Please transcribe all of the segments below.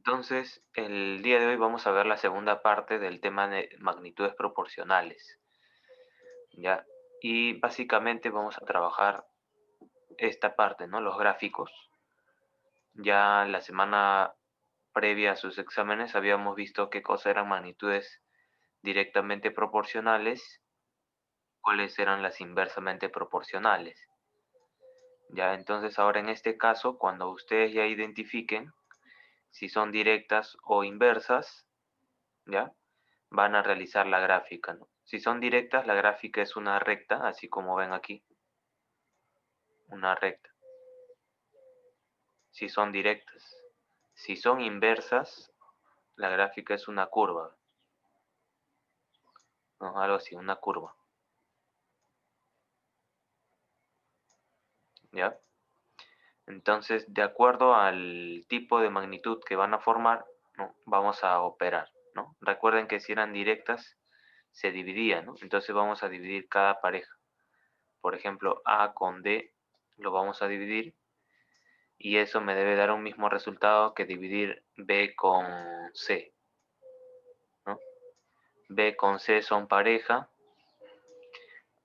Entonces, el día de hoy vamos a ver la segunda parte del tema de magnitudes proporcionales, ¿ya? Y básicamente vamos a trabajar esta parte, ¿no? Los gráficos. Ya la semana previa a sus exámenes habíamos visto qué cosas eran magnitudes directamente proporcionales, cuáles eran las inversamente proporcionales. Ya, entonces ahora en este caso, cuando ustedes ya identifiquen si son directas o inversas, ¿ya? Van a realizar la gráfica, ¿no? Si son directas, la gráfica es una recta, así como ven aquí, una recta. Si son directas. Si son inversas, la gráfica es una curva, ¿no? Algo así, una curva, ¿ya? Entonces, de acuerdo al tipo de magnitud que van a formar, ¿no? Vamos a operar, ¿no? Recuerden que si eran directas, se dividía, ¿no? Entonces vamos a dividir cada pareja. Por ejemplo, A con D lo vamos a dividir y eso me debe dar un mismo resultado que dividir B con C, ¿no? B con C son pareja,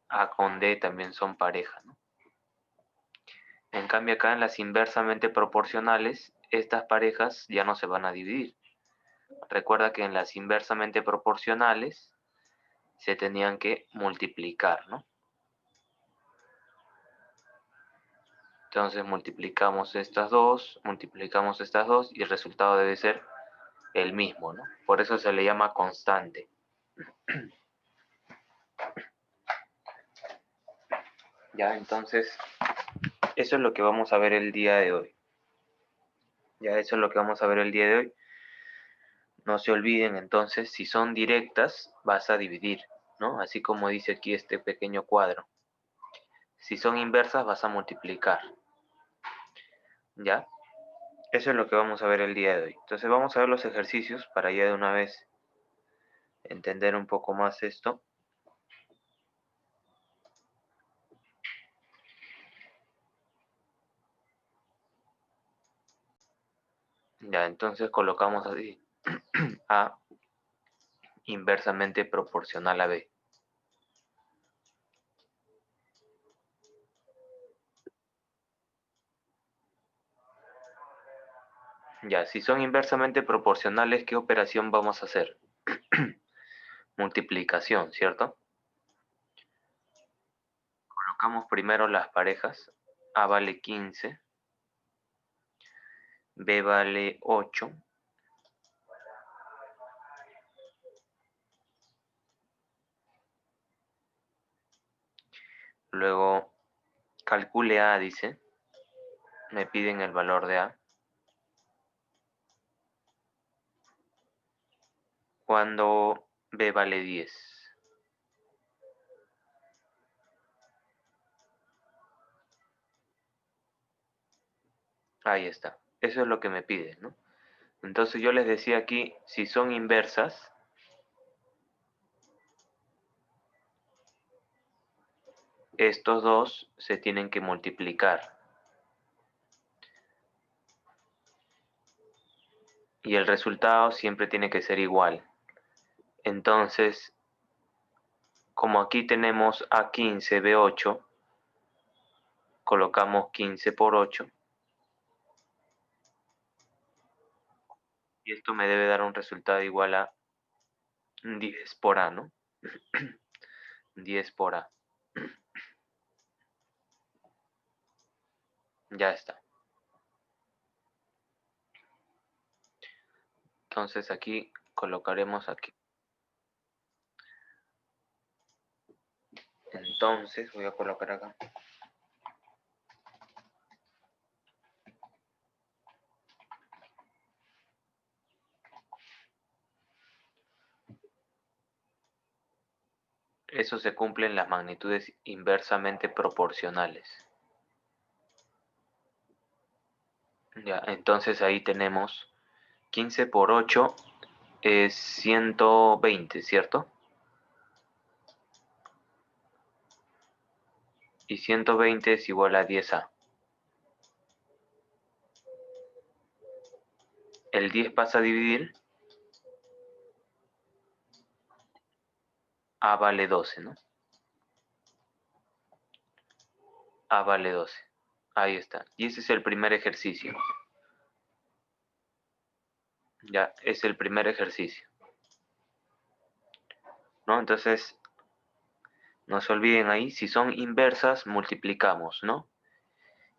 A con D también son pareja, ¿no? En cambio acá en las inversamente proporcionales, estas parejas ya no se van a dividir. Recuerda que en las inversamente proporcionales se tenían que multiplicar, ¿no? Entonces multiplicamos estas dos y el resultado debe ser el mismo, ¿no? Por eso se le llama constante. Ya, entonces, eso es lo que vamos a ver el día de hoy. Ya, eso es lo que vamos a ver el día de hoy. No se olviden, entonces, si son directas, vas a dividir, ¿no? Así como dice aquí este pequeño cuadro. Si son inversas, vas a multiplicar. ¿Ya? Eso es lo que vamos a ver el día de hoy. Entonces, vamos a ver los ejercicios para ya de una vez entender un poco más esto. Ya, entonces colocamos así A inversamente proporcional a B. Ya, si son inversamente proporcionales, ¿qué operación vamos a hacer? Multiplicación, ¿cierto? Colocamos primero las parejas. A vale 15, B vale 8, luego calcule A, dice, me piden el valor de A. Cuando B vale 10. Ahí está. Eso es lo que me pide, ¿no? Entonces yo les decía aquí, si son inversas, estos dos se tienen que multiplicar. Y el resultado siempre tiene que ser igual. Entonces, como aquí tenemos A15, B8, colocamos 15 por 8. Y esto me debe dar un resultado igual a 10 por A, ¿no? 10 por A. Ya está. Entonces aquí colocaremos aquí. Entonces voy a colocar acá. Eso se cumple en las magnitudes inversamente proporcionales. Ya, entonces ahí tenemos 15 por 8 es 120, ¿cierto? Y 120 es igual a 10A. el 10 pasa a dividir, A vale 12, ¿no? A vale 12. Ahí está. Y ese es el primer ejercicio. Ya, es el primer ejercicio, ¿no? Entonces, no se olviden ahí, si son inversas, multiplicamos, ¿no?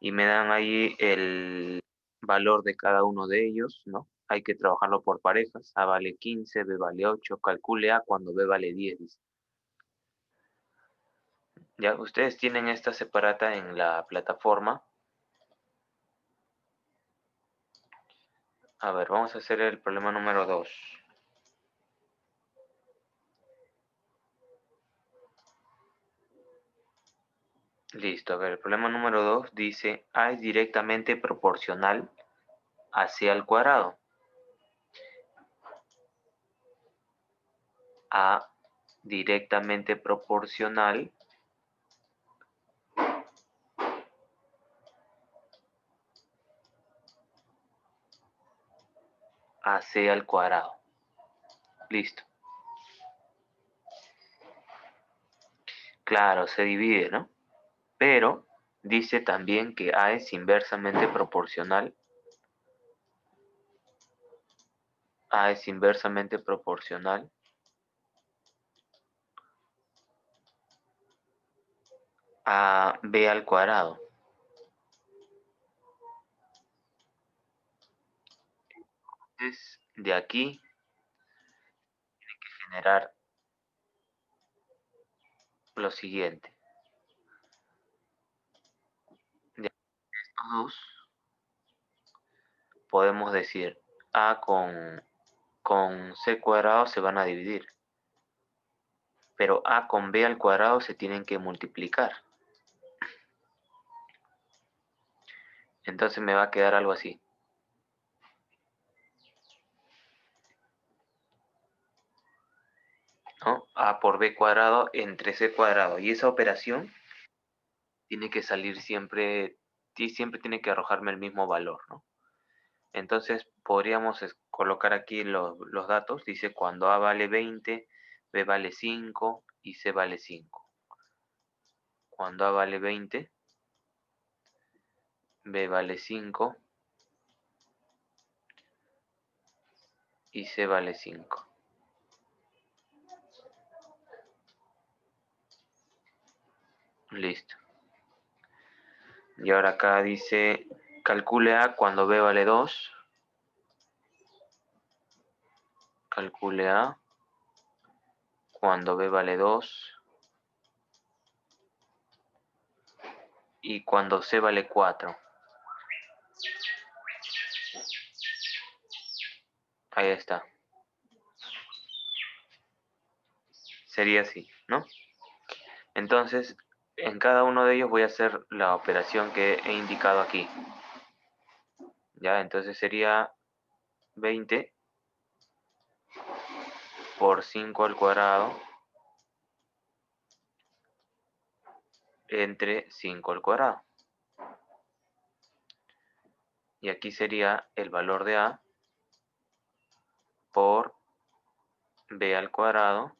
Y me dan ahí el valor de cada uno de ellos, ¿no? Hay que trabajarlo por parejas. A vale 15, B vale 8. Calcule A cuando B vale 10, dice. Ya, ustedes tienen esta separata en la plataforma. A ver, vamos a hacer el problema número 2. Listo, a ver, el problema número 2 dice A es directamente proporcional a C al cuadrado. A directamente proporcional a C al cuadrado. Listo. Claro, se divide, ¿no? Pero dice también que A es inversamente proporcional. A es inversamente proporcional a B al cuadrado. Entonces, de aquí tiene que generar lo siguiente. De estos dos, podemos decir A con C cuadrado se van a dividir. Pero A con B al cuadrado se tienen que multiplicar. Entonces me va a quedar algo así, ¿no? A por B cuadrado entre C cuadrado. Y esa operación tiene que salir siempre tiene que arrojarme el mismo valor, ¿no? Entonces podríamos colocar aquí los datos. Dice cuando A vale 20, B vale 5 y C vale 5. Cuando A vale 20, B vale 5 y C vale 5. Listo. Y ahora acá dice, calcule A cuando B vale 2. Calcule A cuando B vale 2. Y cuando C vale 4. Ahí está. Sería así, ¿no? Entonces, en cada uno de ellos voy a hacer la operación que he indicado aquí. Ya, entonces sería 20 por 5 al cuadrado entre 5 al cuadrado. Y aquí sería el valor de A por B al cuadrado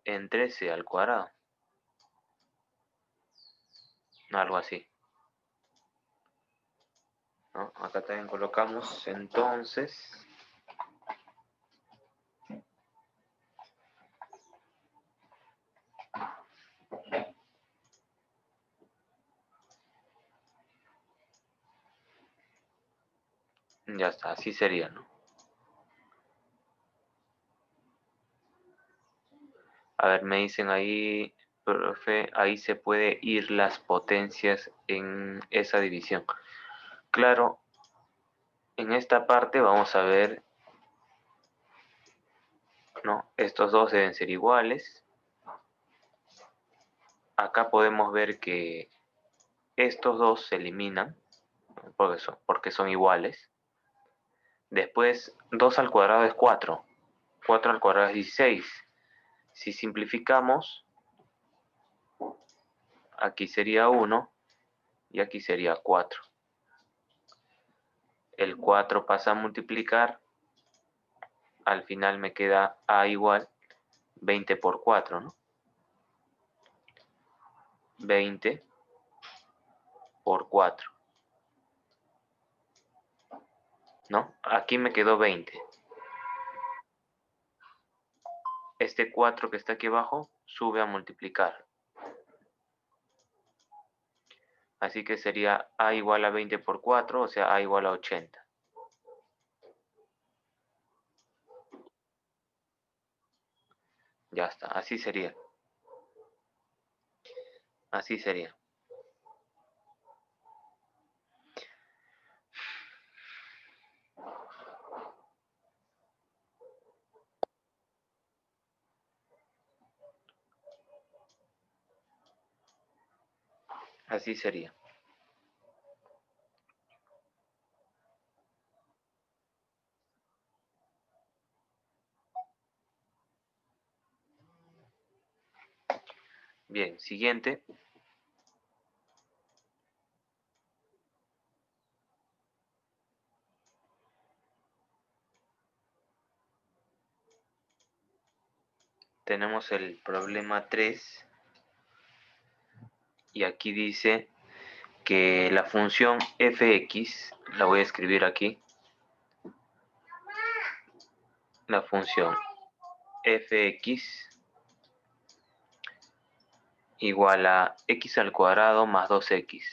entre C al cuadrado. Algo así, ¿no? Acá también colocamos entonces. Ya está, así sería, ¿no? A ver, me dicen ahí, profe, ahí se puede ir las potencias en esa división. Claro, en esta parte vamos a ver, ¿no? Estos dos deben ser iguales. Acá podemos ver que estos dos se eliminan porque son iguales. Después, 2 al cuadrado es 4. 4 al cuadrado es 16. Si simplificamos, aquí sería 1 y aquí sería 4. El 4 pasa a multiplicar. Al final me queda A igual 20 por 4, ¿no? 20 por 4. ¿No? Aquí me quedó 20. Este 4 que está aquí abajo sube a multiplicar. Así que sería A igual a 20 por 4, o sea, A igual a 80. Ya está, así sería. Así sería. Así sería. Bien, siguiente. Tenemos el problema 3. Y aquí dice que la función fx, la voy a escribir aquí. La función fx igual a x al cuadrado más 2x.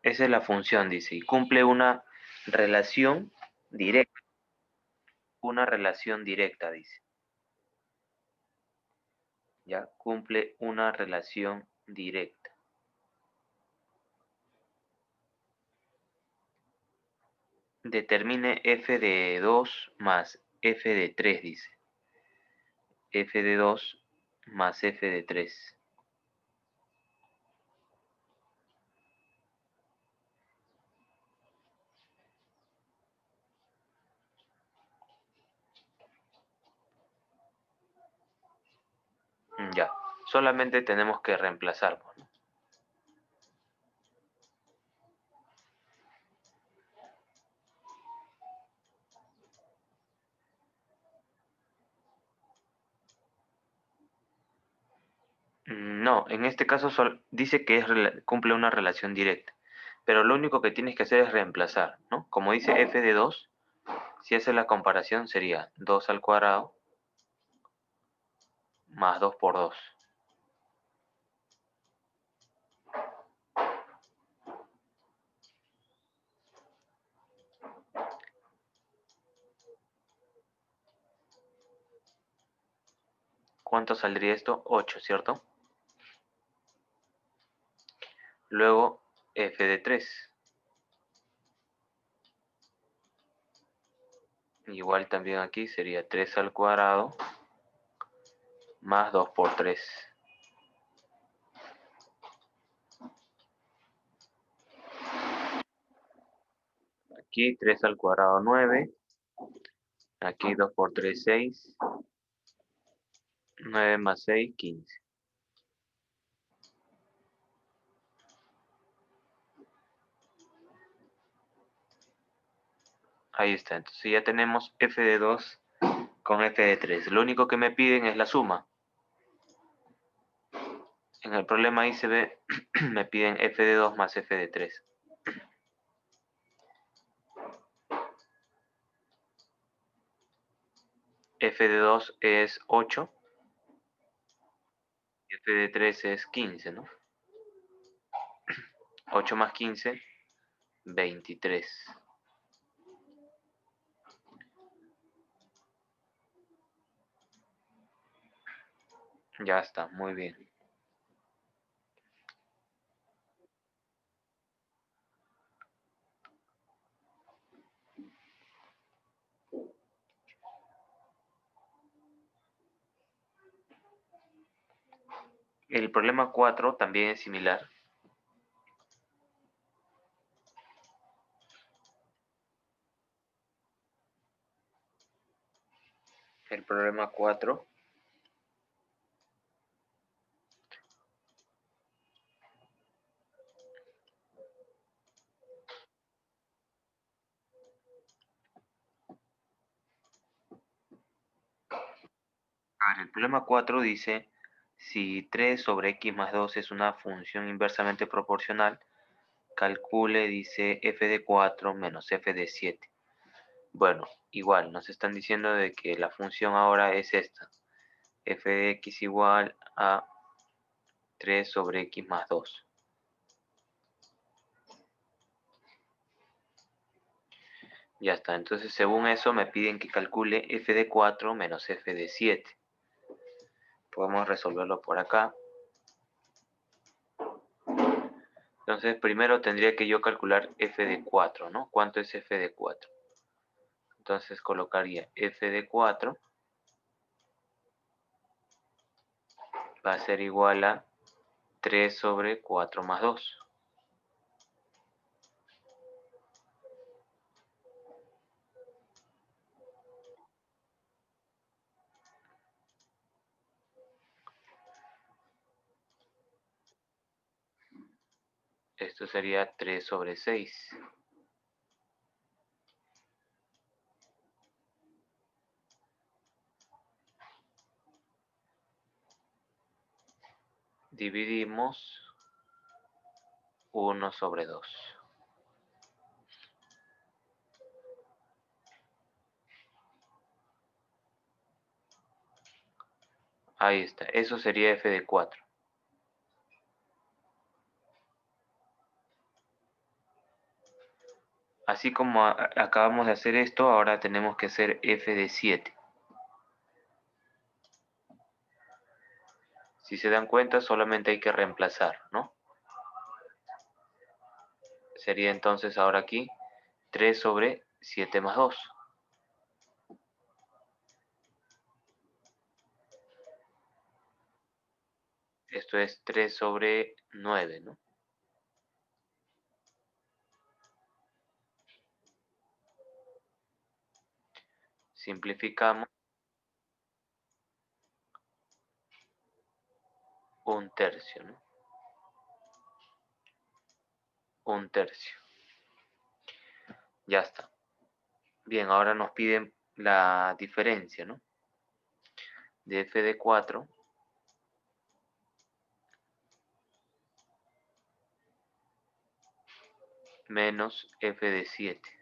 Esa es la función, dice, y cumple una relación directa. Una relación directa, dice. Ya cumple una relación directa. Determine f de 2 más f de 3, dice. F de 2 más f de 3. Ya, solamente tenemos que reemplazar, ¿no? No, en este caso dice que cumple una relación directa, pero lo único que tienes que hacer es reemplazar, ¿no? Como dice f de 2, si hace la comparación sería 2 al cuadrado más 2 por 2. ¿Cuánto saldría esto? 8, ¿cierto? Luego f de 3. Igual también aquí sería 3 al cuadrado más 2 por 3. Aquí 3 al cuadrado 9. Aquí 2 por 3, 6. 9 más 6, 15. Ahí está. Entonces ya tenemos f de 2 con f de 3. Lo único que me piden es la suma. En el problema ahí se ve, me piden f de 2 más f de 3. F de 2 es 8. Y f de 3 es 15, ¿no? 8 más 15, 23. Ya está, muy bien. El problema 4 también es similar. El problema 4 problema 4 dice, si 3 sobre x más 2 es una función inversamente proporcional, calcule, dice, f de 4 menos f de 7. Bueno, igual, nos están diciendo de que la función ahora es esta. F de x igual a 3 sobre x más 2. Ya está, entonces según eso me piden que calcule f de 4 menos f de 7. Podemos resolverlo por acá. Entonces primero tendría que yo calcular f de 4, ¿no? ¿Cuánto es f de 4? Entonces colocaría f de 4 va a ser igual a 3 sobre 4 más 2. Esto sería 3 sobre 6. Dividimos 1 sobre 2. Ahí está, eso sería f de 4. Así como acabamos de hacer esto, ahora tenemos que hacer f de 7. Si se dan cuenta, solamente hay que reemplazar, ¿no? Sería entonces ahora aquí 3 sobre 7 más 2. Esto es 3 sobre 9, ¿no? Simplificamos 1/3, ¿no? 1/3. Ya está. Bien, ahora nos piden la diferencia, ¿no? De f de 4 menos f de 7.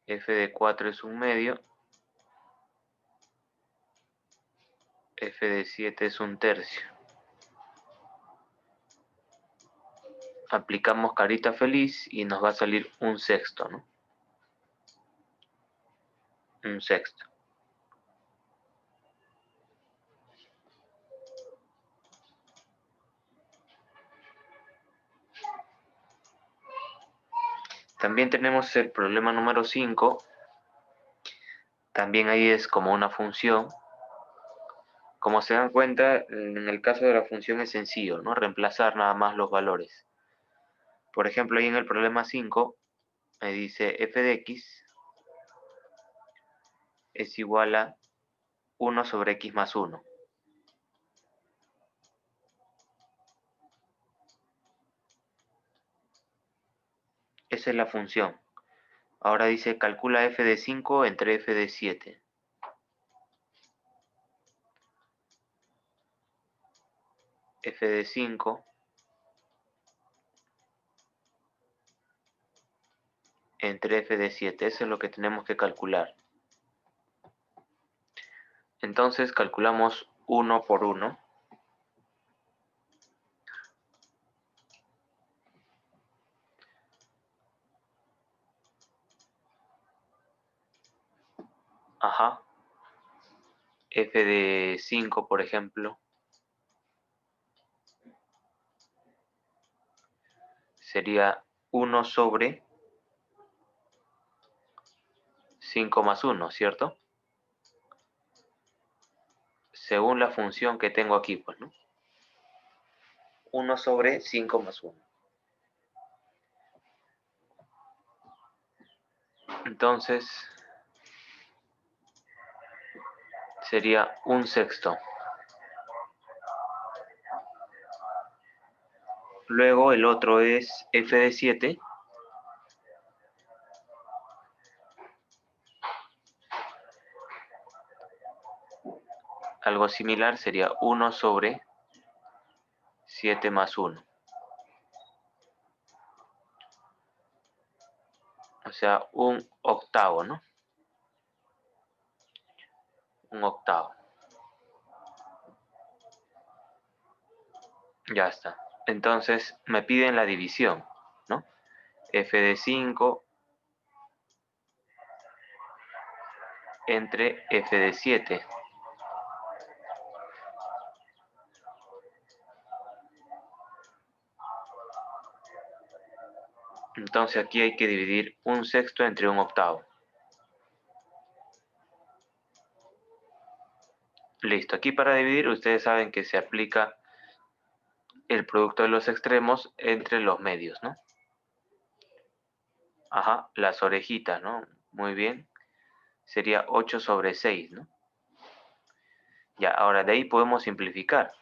F de 4 es 1/2. F de 7 es 1/3. Aplicamos carita feliz y nos va a salir 1/6, ¿no? 1/6. También tenemos el problema número 5. También ahí es como una función. Como se dan cuenta, en el caso de la función es sencillo, ¿no? Reemplazar nada más los valores. Por ejemplo, ahí en el problema 5 me dice f de x es igual a 1 sobre x más 1. Esa es la función. Ahora dice calcula f de 5 entre f de 7. F de 5 entre f de 7. Eso es lo que tenemos que calcular. Entonces calculamos 1 por 1. Ajá. F de 5, por ejemplo, sería 1 sobre 5 más 1, ¿cierto? Según la función que tengo aquí, pues, ¿no? 1 sobre 5 más 1. Entonces, sería 1/6. Luego el otro es f de 7. algo similar sería 1 sobre 7 más 1. O sea, un octavo, ¿no? Un octavo. Ya está. Entonces me piden la división, ¿no? F de 5 entre F de 7. Entonces aquí hay que dividir un sexto entre un octavo. Listo. Aquí para dividir ustedes saben que se aplica el producto de los extremos entre los medios, ¿no? Ajá, las orejitas, ¿no? Muy bien. Sería 8 sobre 6, ¿no? Ya, ahora de ahí podemos simplificar.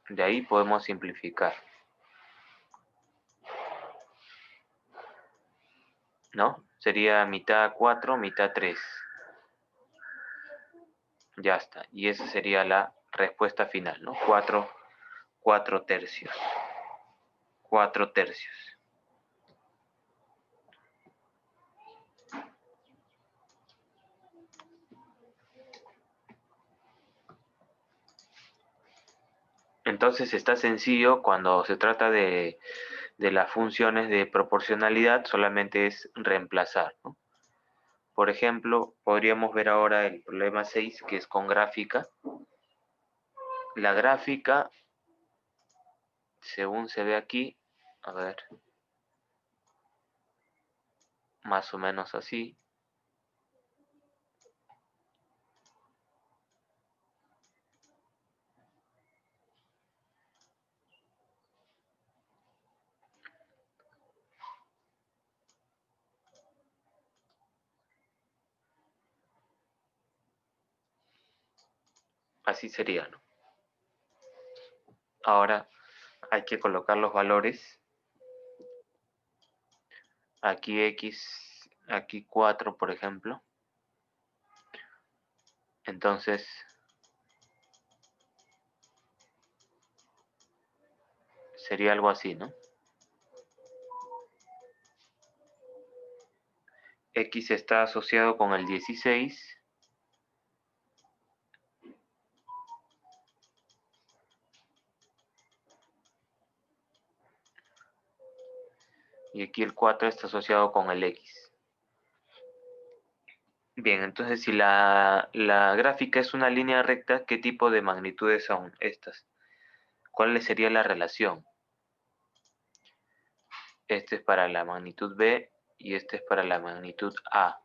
De ahí podemos simplificar, ¿no? Sería mitad 4, mitad 3. Ya está. Y esa sería la respuesta final, ¿no? 4 tercios. 4 tercios. Entonces está sencillo cuando se trata de las funciones de proporcionalidad, solamente es reemplazar, ¿no? Por ejemplo, podríamos ver ahora el problema 6, que es con gráfica. La gráfica, según se ve aquí, a ver, más o menos así. Así sería, ¿no? Ahora hay que colocar los valores. Aquí X, aquí 4, por ejemplo. Entonces, sería algo así, ¿no? X está asociado con el 16. Y aquí el 4 está asociado con el X. Bien, entonces si la gráfica es una línea recta, ¿qué tipo de magnitudes son estas? ¿Cuál sería la relación? Este es para la magnitud B y este es para la magnitud A.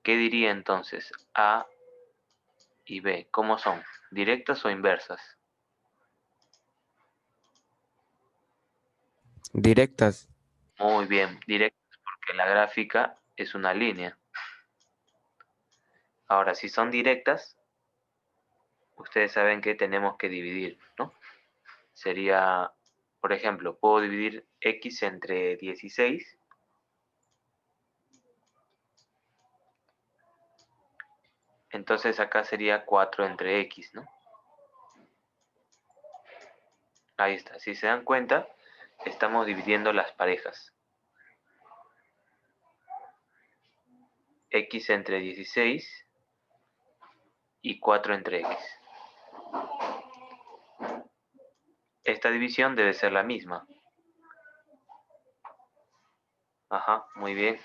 ¿Qué diría entonces? A y B, ¿cómo son? ¿Directas o inversas? Directas. Muy bien, directas porque la gráfica es una línea. Ahora, si son directas, ustedes saben que tenemos que dividir, ¿no? Sería, por ejemplo, puedo dividir X entre 16. Entonces acá sería 4 entre X, ¿no? Ahí está. Si se dan cuenta, estamos dividiendo las parejas. X entre 16 y 4 entre X. Esta división debe ser la misma. Ajá, muy bien.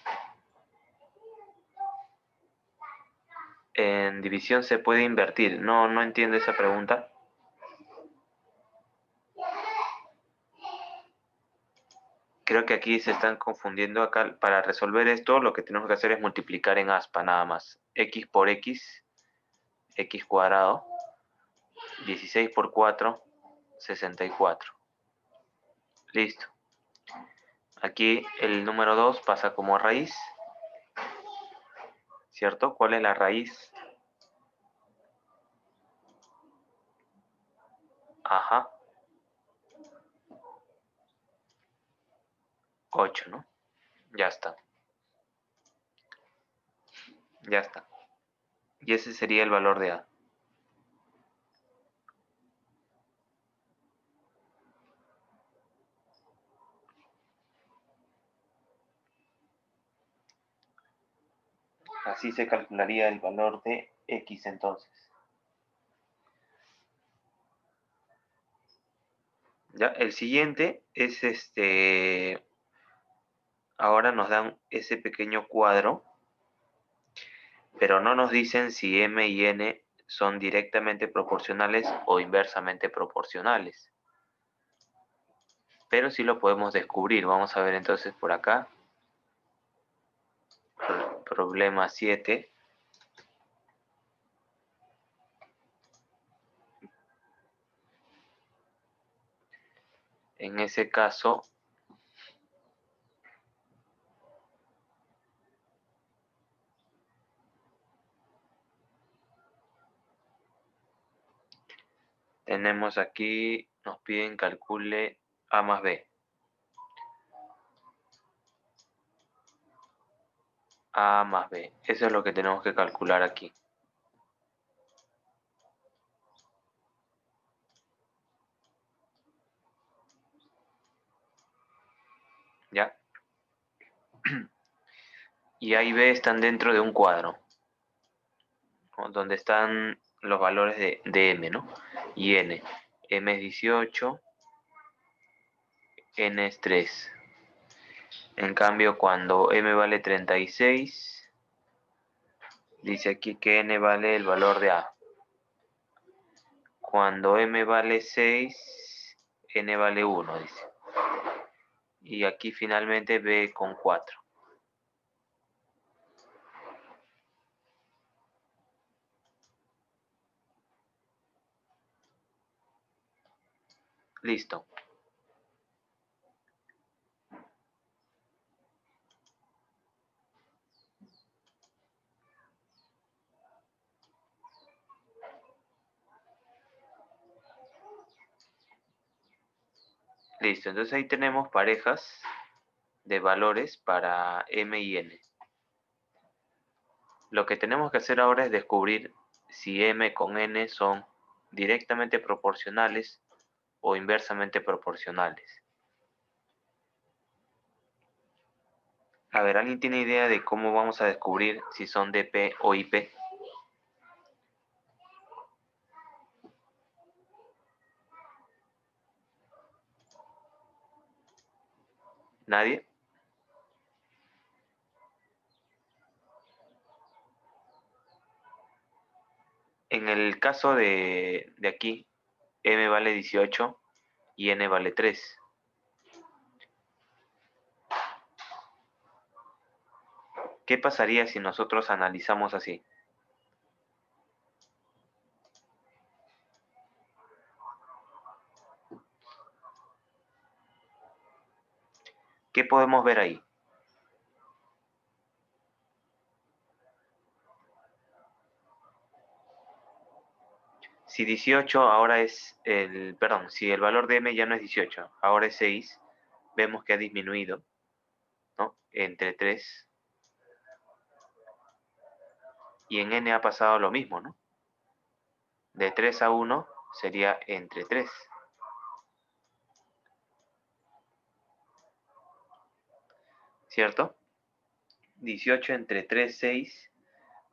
En división se puede invertir. No entiendo esa pregunta. Creo que aquí se están confundiendo. Acá, para resolver esto, lo que tenemos que hacer es multiplicar en aspa nada más. X por X, X cuadrado. 16 por 4, 64. Listo. Aquí el número 2 pasa como raíz. ¿Cierto? ¿Cuál es la raíz? Ajá. 8, ¿no? Ya está. Ya está. Y ese sería el valor de A. Así se calcularía el valor de X entonces. Ya, el siguiente es ahora nos dan ese pequeño cuadro, pero no nos dicen si M y N son directamente proporcionales o inversamente proporcionales. Pero sí lo podemos descubrir. Vamos a ver entonces por acá. Problema 7. En ese caso, tenemos aquí, nos piden calcule A más B. A más B. Eso es lo que tenemos que calcular aquí. ¿Ya? Y A y B están dentro de un cuadro, ¿no? Donde están los valores de M, ¿no? Y N. M es 18, N es 3. En cambio, cuando M vale 36, dice aquí que N vale el valor de A. Cuando M vale 6, N vale 1, dice. Y aquí finalmente B con 4. Listo. Listo. Entonces ahí tenemos parejas de valores para M y N. Lo que tenemos que hacer ahora es descubrir si M con N son directamente proporcionales o inversamente proporcionales. A ver, ¿alguien tiene idea de cómo vamos a descubrir si son DP o IP? ¿Nadie? En el caso de aquí, M vale 18 y N vale 3. ¿Qué pasaría si nosotros analizamos así? ¿Qué podemos ver ahí? Si 18 ahora es perdón, si el valor de M ya no es 18, ahora es 6, vemos que ha disminuido, ¿no? Entre 3. Y en N ha pasado lo mismo, ¿no? De 3 a 1 sería entre 3. ¿Cierto? 18 entre 3, 6.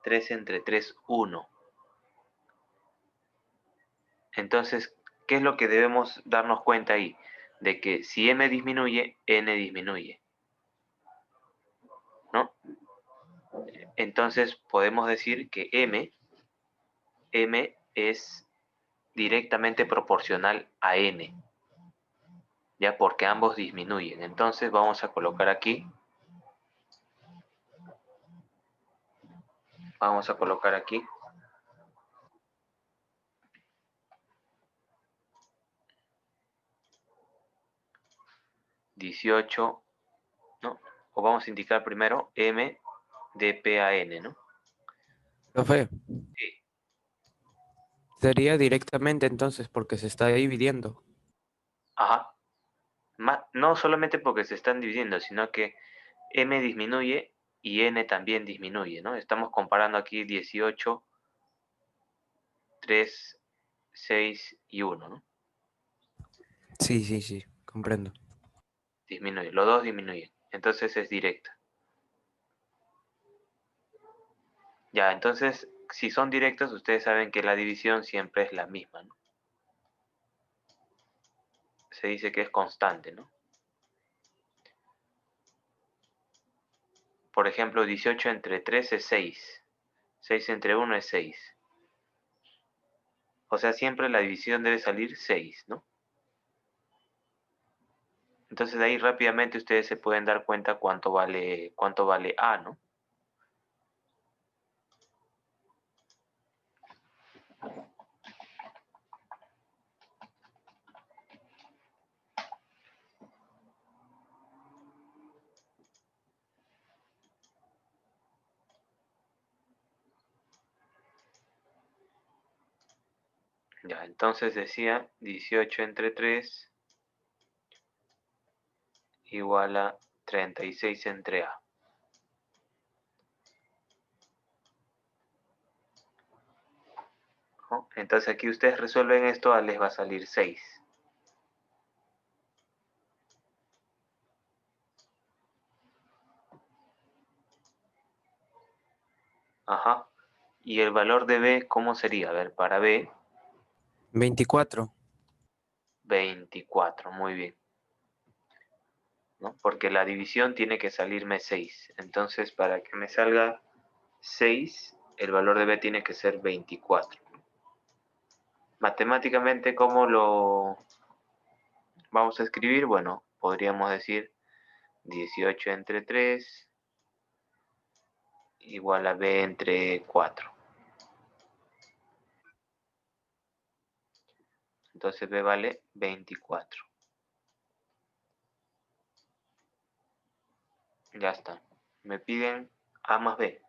3 entre 3, 1. Entonces, ¿qué es lo que debemos darnos cuenta ahí? De que si M disminuye, N disminuye, ¿no? Entonces, podemos decir que M es directamente proporcional a N, ya porque ambos disminuyen. Entonces, vamos a colocar aquí, 18, ¿no? O vamos a indicar primero M de P a N, ¿no? Profe, Sí. sería directamente entonces porque se está dividiendo. Ajá. No solamente porque se están dividiendo, sino que m disminuye y n también disminuye, ¿no? Estamos comparando aquí 18, 3, 6 y 1, ¿no? Sí, comprendo. Disminuye, los dos disminuyen. Entonces es directa. Ya, entonces, si son directos, ustedes saben que la división siempre es la misma, ¿no? Se dice que es constante, ¿no? Por ejemplo, 18 entre 3 es 6. 6 entre 1 es 6. O sea, siempre la división debe salir 6, ¿no? Entonces de ahí rápidamente ustedes se pueden dar cuenta cuánto vale A, ¿no? Ya, entonces decía 18 entre 3 igual a 36 entre A. ¿No? Entonces aquí ustedes resuelven esto, les va a salir 6. Ajá. Y el valor de B, ¿cómo sería? A ver, para B, 24. 24, muy bien. ¿No? Porque la división tiene que salirme 6. Entonces, para que me salga 6, el valor de B tiene que ser 24. Matemáticamente, ¿cómo lo vamos a escribir? Bueno, podríamos decir 18 entre 3 igual a B entre 4. Entonces B vale 24. Ya está. Me piden A más B.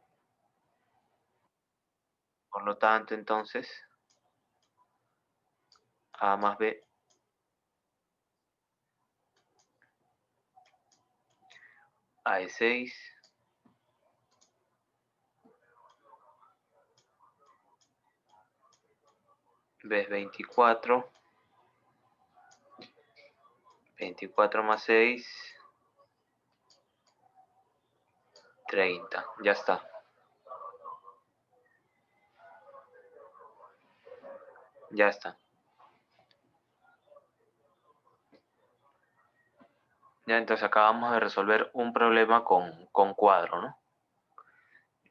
Por lo tanto, entonces, A más B, A es 6, B es 24, 24 más 6, 30. Ya está. Ya está. Ya entonces acabamos de resolver un problema con cuadro, ¿no?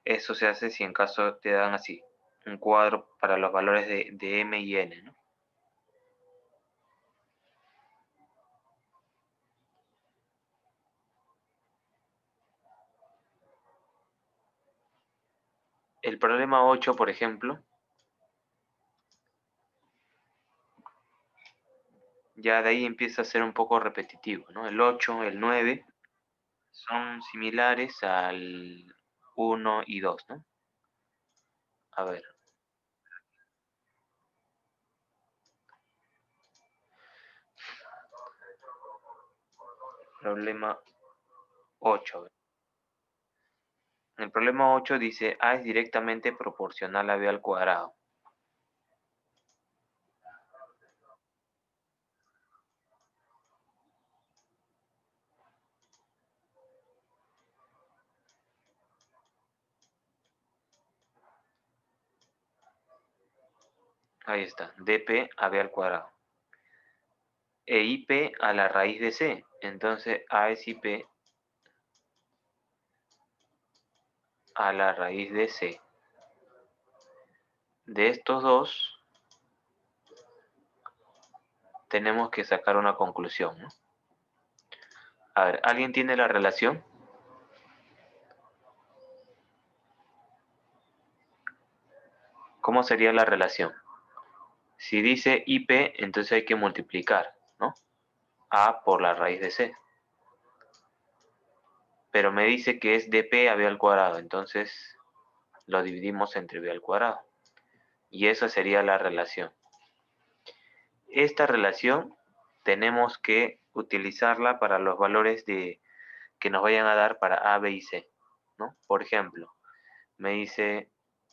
Eso se hace si en caso te dan así, un cuadro para los valores de m y n, ¿no? El problema 8, por ejemplo, ya de ahí empieza a ser un poco repetitivo, ¿no? El 8, el 9 son similares al 1 y 2, ¿no? A ver, problema 8. El problema 8 dice A es directamente proporcional a B al cuadrado. Ahí está, dp a B al cuadrado. E ip a la raíz de C. Entonces A es ip a la raíz de C. De estos dos tenemos que sacar una conclusión, ¿no? A ver, ¿alguien tiene la relación? ¿Cómo sería la relación? Si dice IP, entonces hay que multiplicar, ¿no? A por la raíz de C. Pero me dice que es dp a B al cuadrado, entonces lo dividimos entre B al cuadrado. Y esa sería la relación. Esta relación tenemos que utilizarla para los valores que nos vayan a dar para A, B y C, ¿no? Por ejemplo, me dice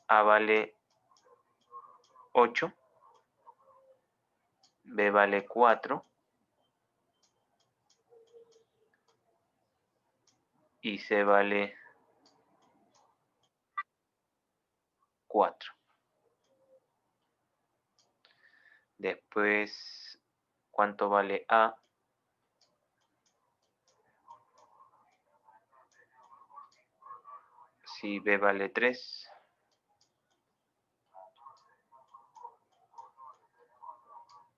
A vale 8, B vale 4 y C vale 4. Después, ¿cuánto vale A? Si B vale 3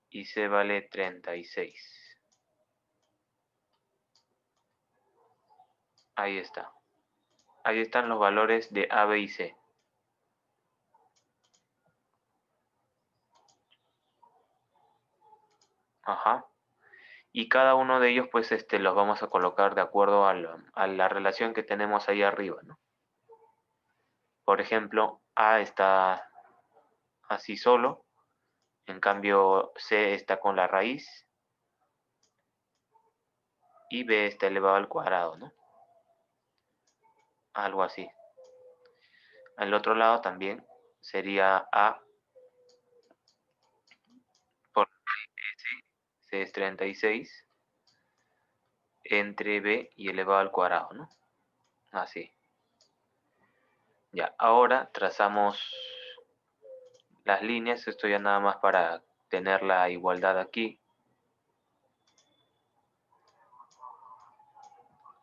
y C vale 36. Ahí está. Ahí están los valores de A, B y C. Ajá. Y cada uno de ellos, pues, los vamos a colocar de acuerdo a la relación que tenemos ahí arriba, ¿no? Por ejemplo, A está así solo, en cambio C está con la raíz y B está elevado al cuadrado, ¿no? Algo así. Al otro lado también sería A por C es 36 entre B y elevado al cuadrado, ¿no? Así. Ya, ahora trazamos las líneas, esto ya nada más para tener la igualdad aquí.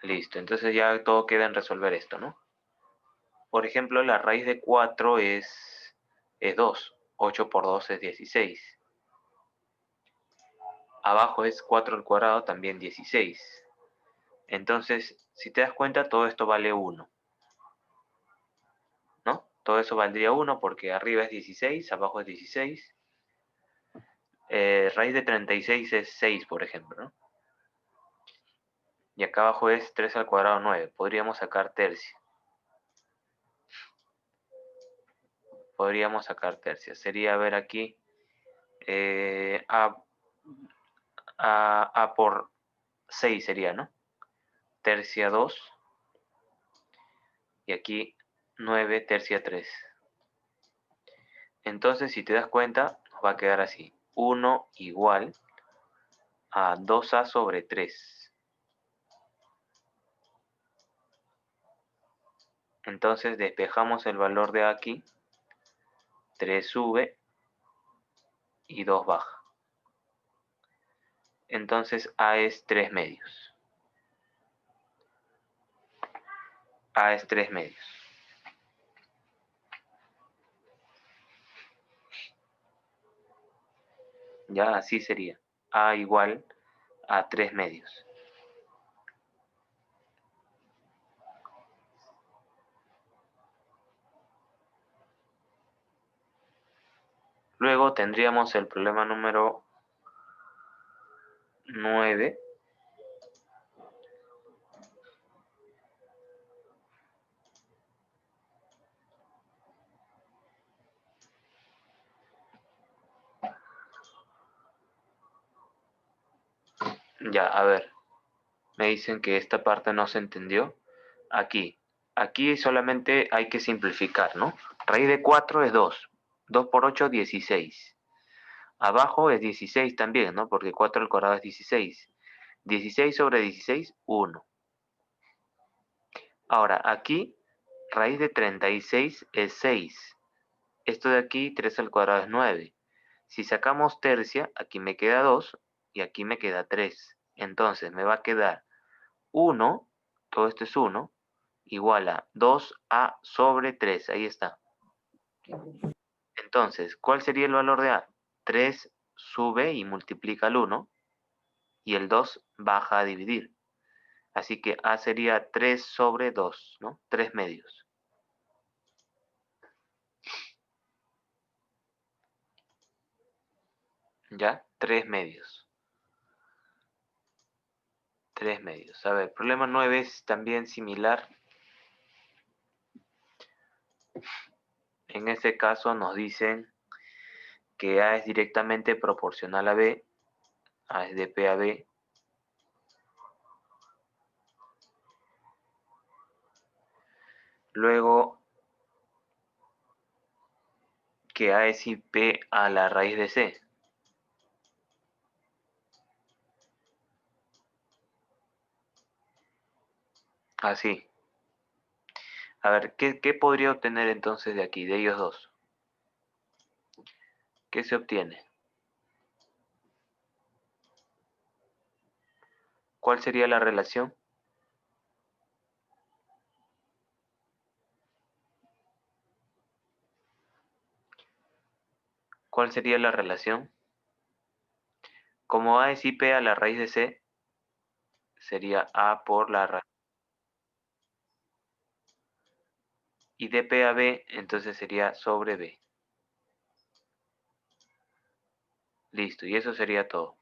Listo, entonces ya todo queda en resolver esto, ¿no? Por ejemplo, la raíz de 4 es 2. 8 por 2 es 16. Abajo es 4 al cuadrado, también 16. Entonces, si te das cuenta, todo esto vale 1. ¿No? Todo eso valdría 1 porque arriba es 16, abajo es 16. Raíz de 36 es 6, por ejemplo, ¿no? Y acá abajo es 3 al cuadrado 9. Podríamos sacar tercia. Sería, a ver aquí, A por 6 sería, ¿no? Tercia 2. Y aquí 9 tercia 3. Entonces, si te das cuenta, nos va a quedar así. 1 igual a 2A sobre 3. Entonces, despejamos el valor de aquí. 3 sube y 2 baja. Entonces, A es 3 medios. A es 3 medios. Ya así sería. A igual a 3 medios. Luego tendríamos el problema número 9. Ya, a ver. Me dicen que esta parte no se entendió. Aquí solamente hay que simplificar, ¿no? Raíz de 4 es 2. 2 por 8, 16. Abajo es 16 también, ¿no? Porque 4 al cuadrado es 16. 16 sobre 16, 1. Ahora, aquí, raíz de 36 es 6. Esto de aquí, 3 al cuadrado es 9. Si sacamos tercia, aquí me queda 2 y aquí me queda 3. Entonces, me va a quedar 1, todo esto es 1, igual a 2A sobre 3. Ahí está. Entonces, ¿cuál sería el valor de A? 3 sube y multiplica el 1 y el 2 baja a dividir. Así que A sería 3 sobre 2, ¿no? 3 medios. ¿Ya? 3 medios. 3 medios. A ver, problema 9 es también similar. En este caso nos dicen que A es directamente proporcional a B. A es de P a B. Luego que A es IP a la raíz de C. Así. A ver, ¿qué podría obtener entonces de aquí, de ellos dos? ¿Qué se obtiene? ¿Cuál sería la relación? ¿Cuál sería la relación? Como A es IP a la raíz de C, sería A por la raíz. Y de P a B, entonces sería sobre B. Listo, y eso sería todo.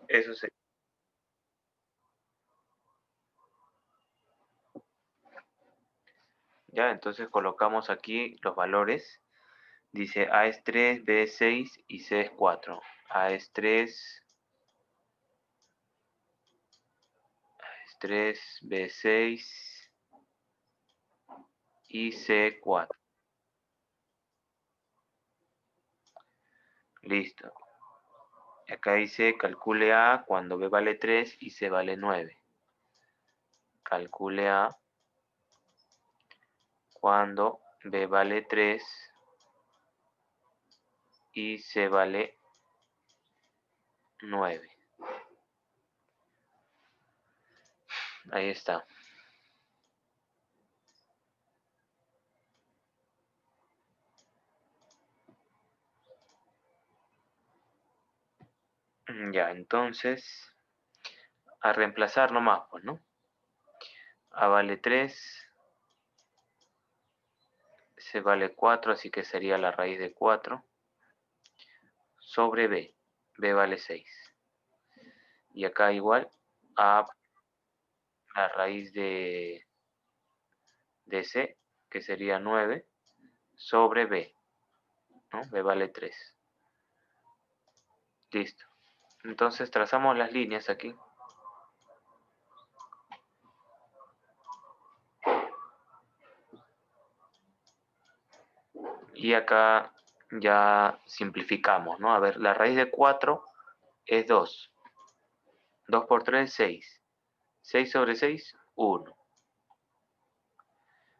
Eso sería. Ya, entonces colocamos aquí los valores. Dice A es 3, B es 6 y C es 4. A es 3, B es 6 y C 4. Listo. Acá dice calcule A cuando B vale 3 y C vale 9. Calcule A cuando B vale 3 y C vale 9. Ahí está. Ya, entonces, a reemplazar nomás, pues, ¿no? A vale 3, C vale 4, así que sería la raíz de 4, sobre B. B vale 6. Y acá igual, A la raíz de C, que sería 9, sobre B, ¿no? B vale 3. Listo. Entonces trazamos las líneas aquí. Y acá ya simplificamos, ¿no? A ver, la raíz de 4 es 2. 2 por 3, 6. 6 sobre 6, 1.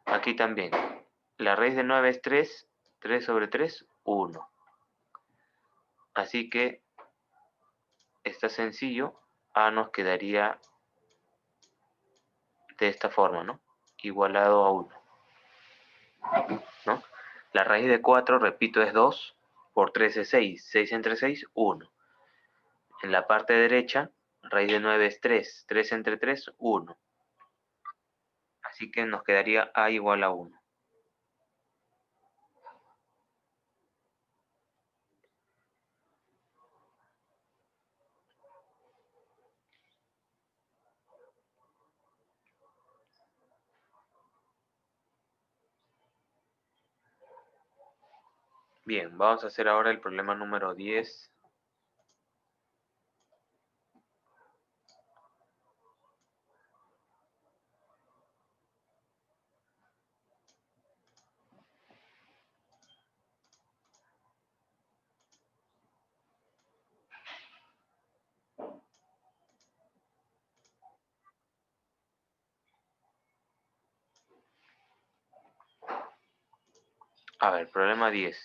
Aquí también. La raíz de 9 es 3. 3 sobre 3, 1. Así que está sencillo. A nos quedaría de esta forma, ¿no? Igualado a 1. ¿No? La raíz de 4, repito, es 2. Por 3 es 6. 6 entre 6, 1. En la parte derecha, raíz de 9 es 3. 3 entre 3, 1. Así que nos quedaría A igual a 1. Bien, vamos a hacer ahora el problema número 10. A ver, problema 10.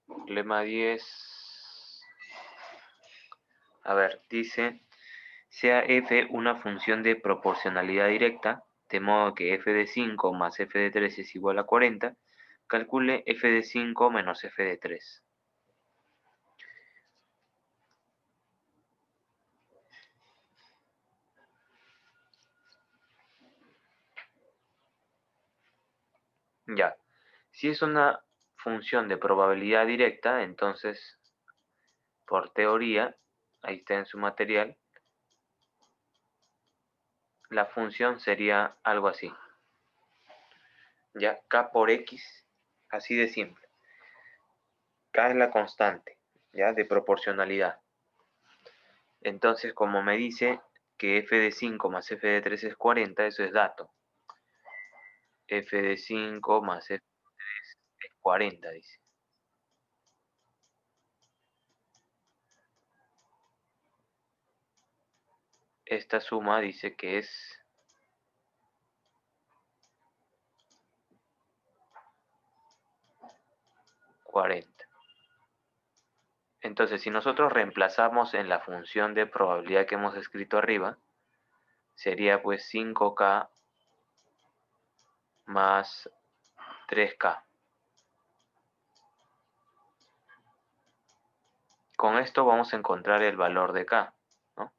Problema 10. A ver, dice, sea f una función de proporcionalidad directa, de modo que f de 5 más f de 3 es igual a 40, calcule f de 5 menos f de 3. Ya, si es una función de probabilidad directa, entonces, por teoría, ahí está en su material, la función sería algo así. Ya, K por X, así de simple. K es la constante, ya, de proporcionalidad. Entonces, como me dice que f de 5 más f de 3 es 40, eso es dato. F de 5 más f de 3 es 40, dice. Esta suma dice que es 40. Entonces, si nosotros reemplazamos en la función de probabilidad que hemos escrito arriba, sería pues 5K más 3K. Con esto vamos a encontrar el valor de K, ¿no?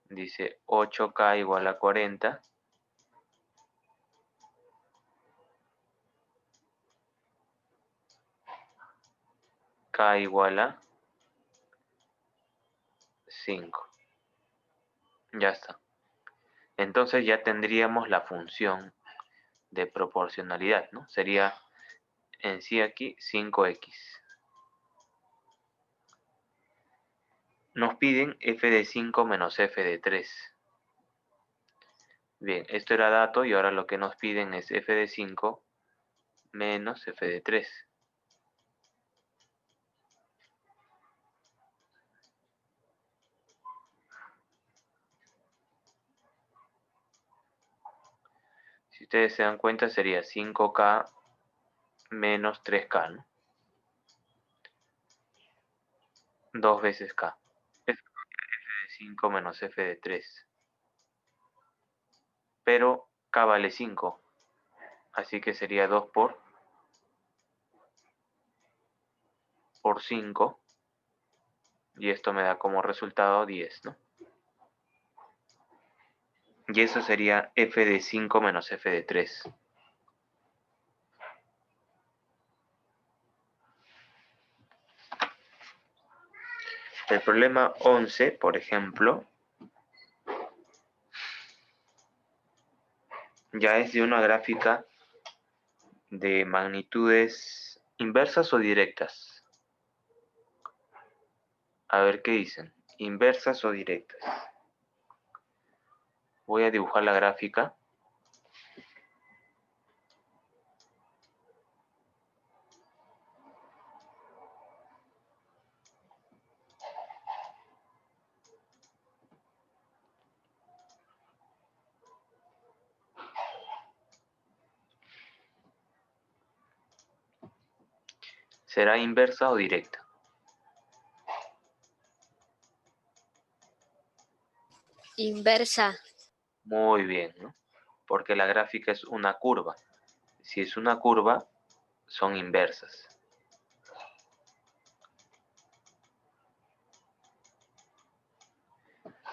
Dice 8K igual a 40. K igual a 5. Ya está. Entonces ya tendríamos la función de proporcionalidad, ¿no? Sería en sí aquí 5x. Nos piden f de 5 menos f de 3. Bien, esto era dato y ahora lo que nos piden es f de 5 menos f de 3. Si ustedes se dan cuenta sería 5K menos 3K, ¿no? 2 veces K. Es f de 5 menos f de 3. Pero K vale 5. Así que sería 2 por 5. Y esto me da como resultado 10, ¿no? Y eso sería f de 5 menos f de 3. El problema 11, por ejemplo, ya es de una gráfica de magnitudes inversas o directas. A ver qué dicen. Inversas o directas. Voy a dibujar la gráfica. ¿Será inversa o directa? Inversa. Muy bien, ¿no? Porque la gráfica es una curva. Si es una curva, son inversas.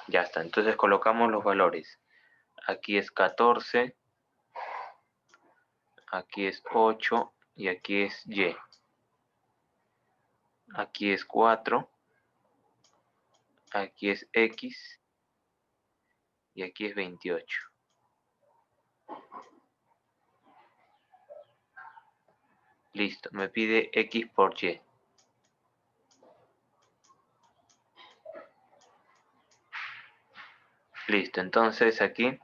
Ya está, entonces colocamos los valores. Aquí es 14, aquí es 8 y aquí es Y. Aquí es 4, aquí es X y aquí es 28. Listo, me pide X por Y. Listo, entonces aquí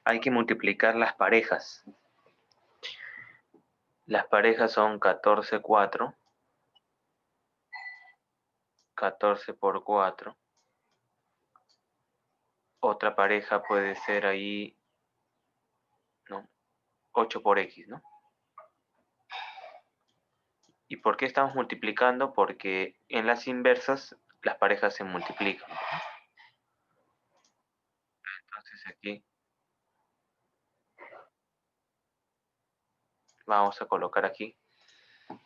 hay que multiplicar las parejas. Las parejas son 14, 4. 14 por 4. Otra pareja puede ser ahí, ¿no? 8 por X, ¿no? ¿Y por qué estamos multiplicando? Porque en las inversas las parejas se multiplican. Entonces aquí vamos a colocar aquí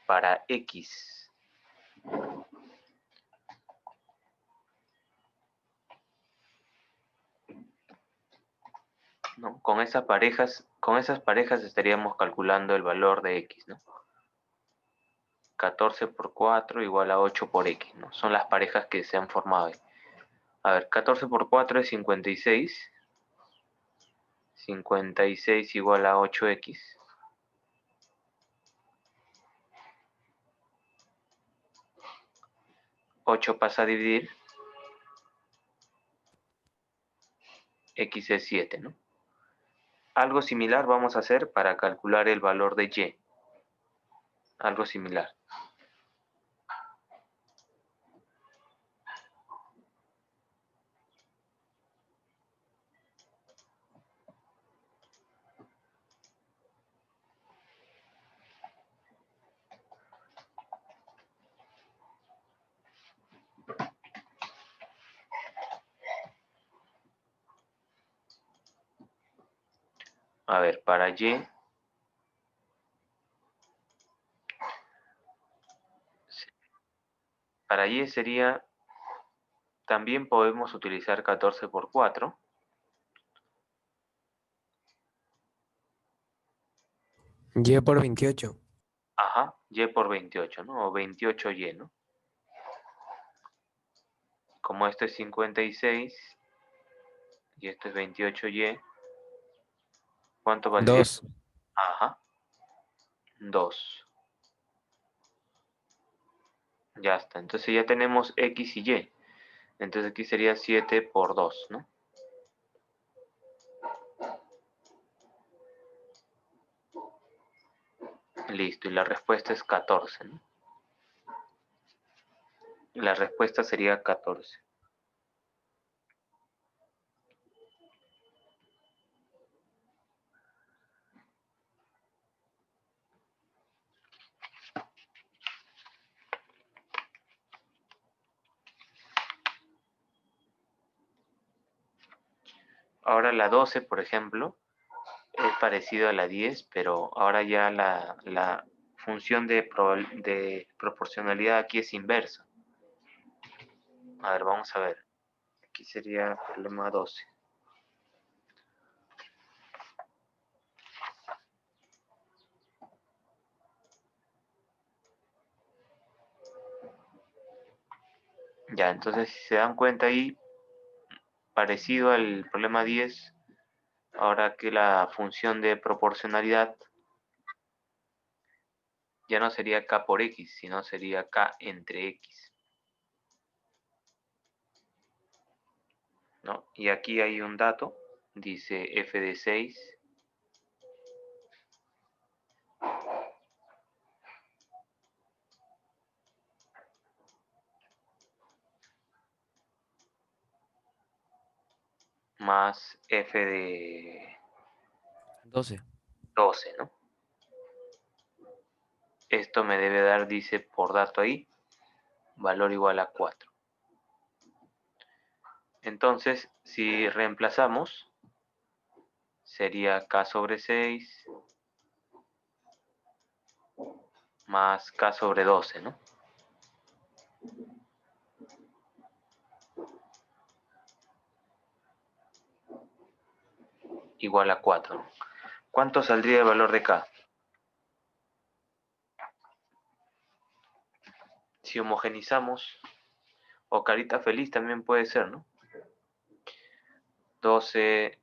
para X. ¿No? Con esas parejas estaríamos calculando el valor de X, ¿no? 14 por 4 igual a 8 por x, ¿no? Son las parejas que se han formado ahí. A ver, 14 por 4 es 56. 56 igual a 8x. 8 pasa a dividir. X es 7, ¿no? Algo similar vamos a hacer para calcular el valor de y. Algo similar. A ver, para y sería, también podemos utilizar 14 por 4. Y por 28. Ajá, y por 28, ¿no? O 28y, ¿no? Como esto es 56 y esto es 28y, ¿cuánto valdría? 2. Ajá, 2. Ya está, entonces ya tenemos x y y. Entonces aquí sería 7 por 2, ¿no? Listo, y la respuesta es 14, ¿no? La respuesta sería 14. Ahora la 12, por ejemplo, es parecido a la 10, pero ahora ya la función de proporcionalidad aquí es inversa. A ver, vamos a ver. Aquí sería problema 12. Ya, entonces si se dan cuenta ahí, parecido al problema 10, ahora que la función de proporcionalidad ya no sería k por x, sino sería k entre x, ¿no? Y aquí hay un dato, dice f de 6 más f de 12. 12, ¿no? Esto me debe dar, dice por dato ahí, valor igual a 4. Entonces, si reemplazamos, sería k sobre 6 más k sobre 12, ¿no? Igual a 4. ¿Cuánto saldría el valor de k? Si homogenizamos, o carita feliz también puede ser, ¿no? 12,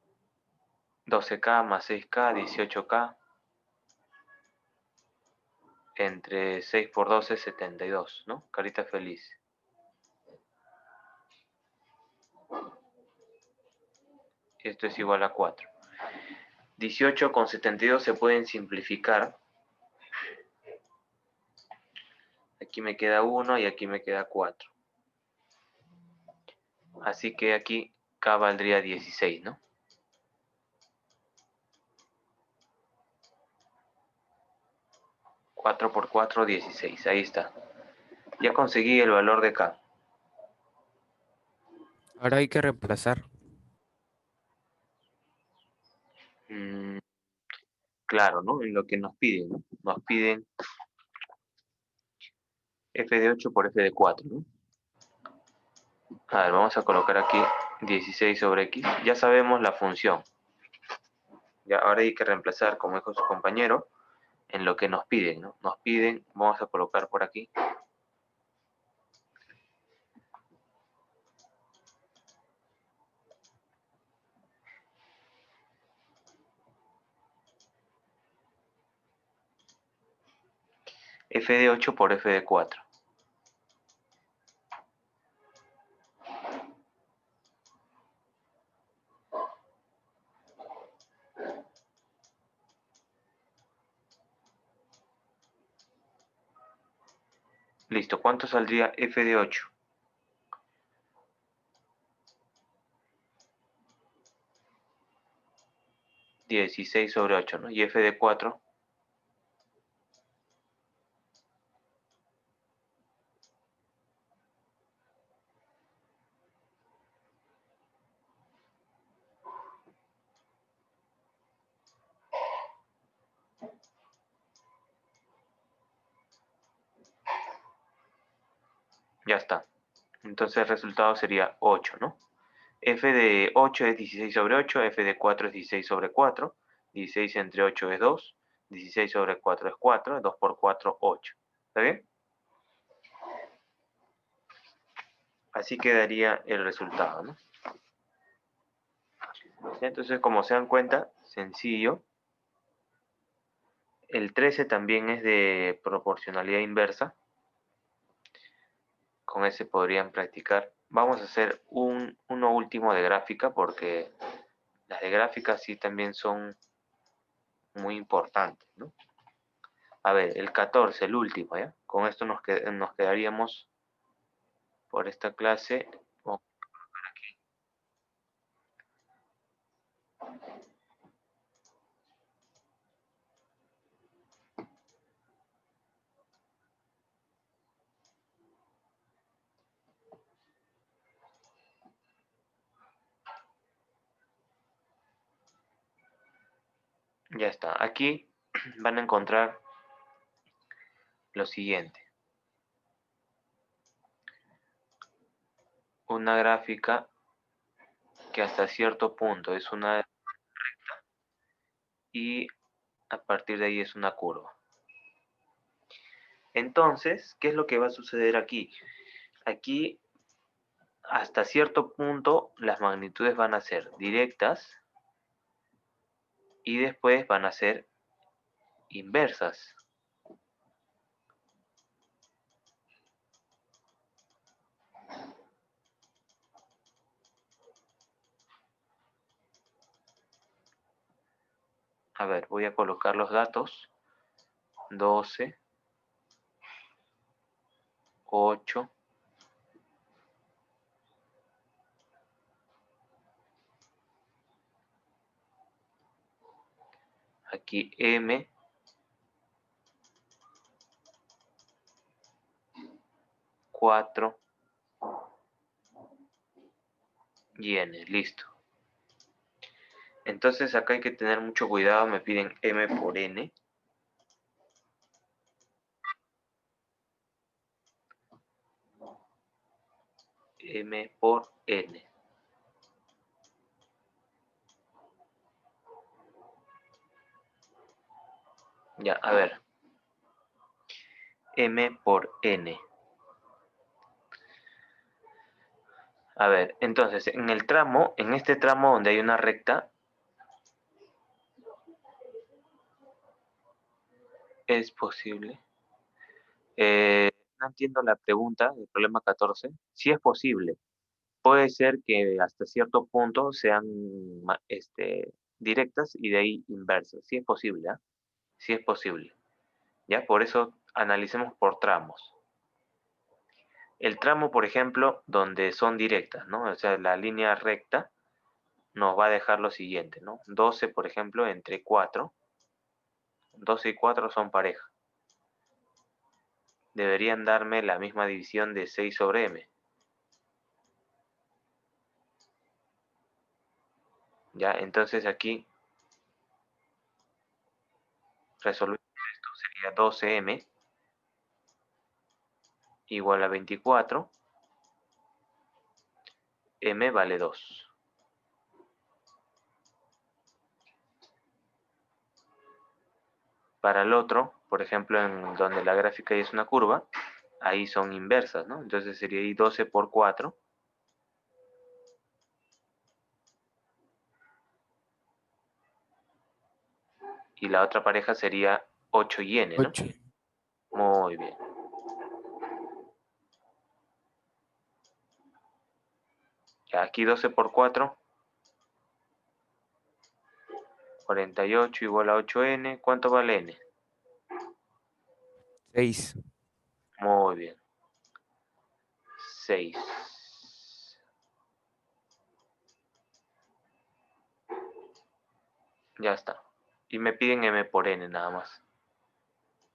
12k más 6k, 18k, entre 6 por 12, 72, ¿no? Carita feliz. Esto es igual a 4. 18 con 72 se pueden simplificar. Aquí me queda 1 y aquí me queda 4. Así que aquí k valdría 16, ¿no? 4 por 4, 16. Ahí está. Ya conseguí el valor de k. Ahora hay que reemplazar. Claro, ¿no? En lo que nos piden, ¿no? Nos piden f de 8 por f de 4, ¿no? A ver, vamos a colocar aquí 16 sobre x. Ya sabemos la función. Ya, ahora hay que reemplazar, como dijo su compañero, en lo que nos piden, ¿no? Nos piden, vamos a colocar por aquí. F de 8 por F de 4. Listo, ¿cuánto saldría F de 8? (16/8), ¿no? Y F de 4, ya está. Entonces el resultado sería 8, ¿no? F de 8 es 16/8, F de 4 es 16/4, 16 entre 8 es 2, 16/4 es 4, 2 por 4, 8. ¿Está bien? Así quedaría el resultado, ¿no? Entonces, como se dan cuenta, sencillo. El 13 también es de proporcionalidad inversa. Con ese podrían practicar. Vamos a hacer uno último de gráfica, porque las de gráfica sí también son muy importantes, ¿no? A ver, el 14, el último, ¿ya? Con esto nos quedaríamos por esta clase. Vamos a colocar aquí. Ya está. Aquí van a encontrar lo siguiente. Una gráfica que hasta cierto punto es una recta y a partir de ahí es una curva. Entonces, ¿qué es lo que va a suceder aquí? Aquí, hasta cierto punto, las magnitudes van a ser directas y después van a ser inversas. A ver, voy a colocar los datos. 12, 8, aquí M, 4 y N, listo. Entonces acá hay que tener mucho cuidado, me piden M por N. M por N. Ya, a ver. M por N. A ver, entonces, en este tramo donde hay una recta, es posible. No entiendo la pregunta del problema 14. Sí es posible. Puede ser que hasta cierto punto sean directas y de ahí inversas. Sí es posible, ¿ah? Sí es posible. ¿Ya? Por eso analicemos por tramos. El tramo, por ejemplo, donde son directas, ¿no? O sea, la línea recta nos va a dejar lo siguiente, ¿no? 12, por ejemplo, entre 4. 12 y 4 son pareja. Deberían darme la misma división de 6/m. ¿Ya? Entonces aquí resolviendo esto sería 12m igual a 24. M vale 2. Para el otro, por ejemplo, en donde la gráfica es una curva, ahí son inversas, ¿no? Entonces sería ahí 12 por 4. Y la otra pareja sería 8 y n, ¿no? 8. Muy bien. Ya, aquí 12 por 4, 48 igual a 8n. ¿Cuánto vale n? 6. Muy bien. 6. Ya está. Y me piden m por n nada más.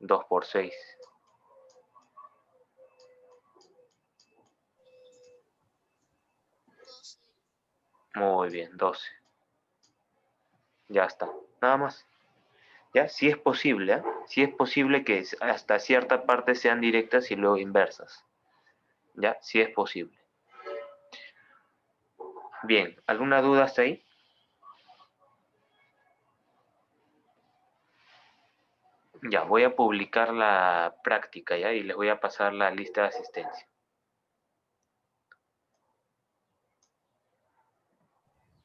2 por 6. Muy bien, 12. Ya está. Nada más. ¿Ya? Sí es posible, ¿eh? Sí es posible que hasta cierta parte sean directas y luego inversas. ¿Ya? Sí es posible. Bien, ¿alguna duda hasta ahí? Ya, voy a publicar la práctica, ¿ya? Y les voy a pasar la lista de asistencia.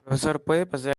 Profesor, ¿puede pasar